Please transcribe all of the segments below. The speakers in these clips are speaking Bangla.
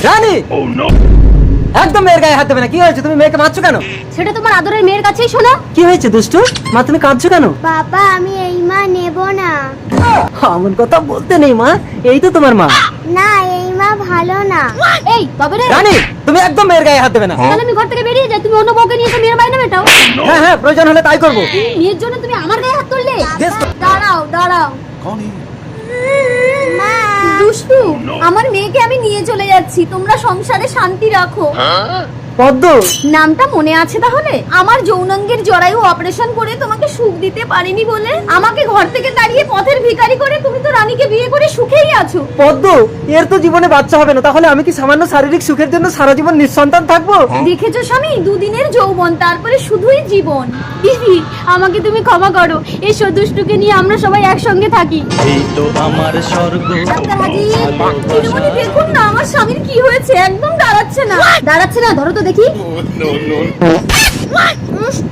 রানী একদম মেয়ের গায়ে হাত দেবে না। কি হয়েছে, তুমি মেয়েকে মারছো কেন? সেটা তোমার আদরের মেয়ের কাছেই শোনো। কি হয়েছে দুষ্টু? মা তুমি কাঁদছো কেন? বাবা আমি এই মা নেব না। এমন কথা বলতে নেই মা, এই তো তোমার মা। না এই মা ভালো না। এই তবে রে, রানী তুমি একদম মেয়ের গায়ে হাত দেবে না। তাহলে আমি ঘর থেকে বেরিয়ে যাই, তুমি অন্য বউকে নিয়ে এসে মেয়ের বাড়ি নেবে এটাও। হ্যাঁ হ্যাঁ, প্রয়োজন হলে তাই করবো। মেয়ের জন্য তুমি আমার গায়ে হাত তুললে? বেশ তো। দাঁড়াও দাঁড়াও মা দুষ্টু, আমার মেয়েকে আমি নিয়ে চলে যাচ্ছি, তোমরা সংসারে শান্তি রাখো। পদ্ম, নামটা মনে আছে তাহলে? আমার যৌনাঙ্গের জরায়ু অপারেশন করে তোমাকে সুখ দিতে পারিনি বলে আমাকে ঘর থেকে তাড়িয়ে পথের ভিখারি করে তুমি তো রানীকে বিয়ে করে সুখেই আছো। পদ্ম এর তো জীবনে বাচ্চা হবে না, তাহলে আমি কি সামান্য শারীরিক সুখের জন্য সারা জীবন নিঃসন্তান থাকবো? দেখেছো স্বামী, দুদিনের যৌবন, তারপরে শুধুই জীবন। দিদি আমাকে তুমি ক্ষমা করো, এসো দুষ্টুকে নিয়ে আমরা সবাই একসঙ্গে থাকি। এই তো আমার স্বর্গ। ডাক্তার হাজি, দিদিমণি দেখুন না আমার স্বামীর কি হয়েছে, একদম দাঁড়াচ্ছে না। দাঁড়াচ্ছে না, ধরো তো দেখি।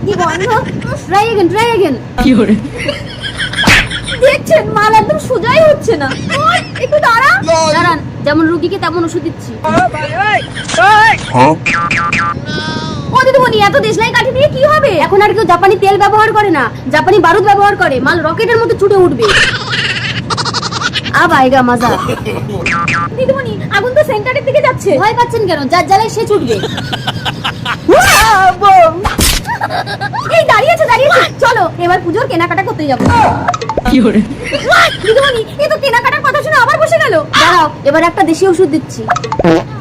কি গন্ধ! Try again. কি হরে? দেখছেন মাল একদম সোজাই হচ্ছে না। একটু দাঁড়ান, যেমন রুগীকে তেমন ওষুধ দিচ্ছি। ও দিদিমণি, এত দেশলাই কাঠি দিয়ে কি হবে? এখন আর কেউ জাপানি তেল ব্যবহার করে না, জাপানি বারুদ ব্যবহার করে, মাল রকেটের মতো ছুটে উঠবে। আব আয়েগা মজা। দিদিমণি আগুন তো সেন্টারের দিকে যাচ্ছে, ভয় পাচ্ছেন কেন? যার জ্বালায় সে ছুটবে। এই দাঁড়িয়েছে, চলো এবার পুজোর কেনাকাটা করতে যাবো। কি হরে? দিদিমণি এ তো কেনাকাটার কথা শুনে আবার বসে গেল। দাঁড়াও, এবার একটা দেশি ওষুধ দিচ্ছি।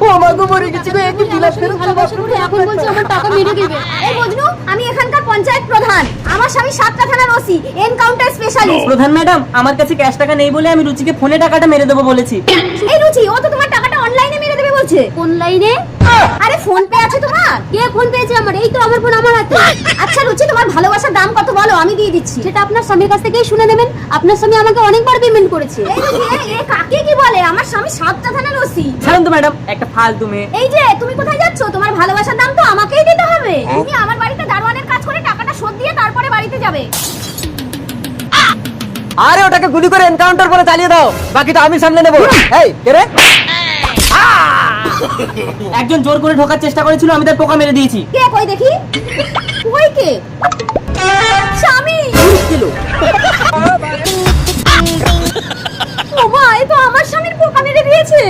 ও মা গো, মরে গেছি গো, একটু বিলাস করো। ভালোবাসার বলে এখন বলছে আমার টাকা মেরে দিবে। এই মজনু, আমি এখানকার পঞ্চায়েত প্রধান, আমার স্বামী 7টা থানার ওসি, এনকাউন্টার স্পেশালিস্ট। প্রধান ম্যাডাম, আমার কাছে ক্যাশ টাকা নেই বলে আমি রুচিকে ফোনে টাকাটা মেরে দেবো বলেছি। এই রুচি, ও তো তোমার টাকাটা অনলাইনে মেরে দেবে বলছে। কোন লাইনে? আরে ফোন পে আছে তোমার? কে ফোন পেয়েছে আমার? এই তো আমার ফোন আমার হাতে। আচ্ছা রুচি, তোমার ভালোবাসার দাম কত বলো, আমি দিয়ে দিচ্ছি। সেটা আপনার স্বামীর কাছ থেকেই শুনে নেবেন, আপনার স্বামী আমাকে অনেকবার পেমেন্ট করেছে। এই রুচি, এ কাকে কি বলে? আমার স্বামী 7টা থানার ওসি। ছাড়ুন তো ম্যাডাম, একটা ফালতু মেয়ে। এই যে তুমি কোথায় যাচ্ছ? তোমার ভালোবাসার দাম তো আমাকেই দিতে হবে। তুমি আমার বাড়িতে দারোয়ানের কাজ করে টাকাটা শোধ দিয়ে তারপরে বাড়িতে যাবে। আরে ওটাকে গুলি করে এনকাউন্টার বলে চালিয়ে দাও, বাকিটা আমি সামলে নেবো। এই কে রে? একজন জোর করে ঢোকার চেষ্টা করেছিল, আমি তার পোকা মেরে দিয়েছি। কে কই দেখি? কই কে? স্বামী! ও মা, এ তো আমার স্বামীর পোকা মেরে দিয়েছে।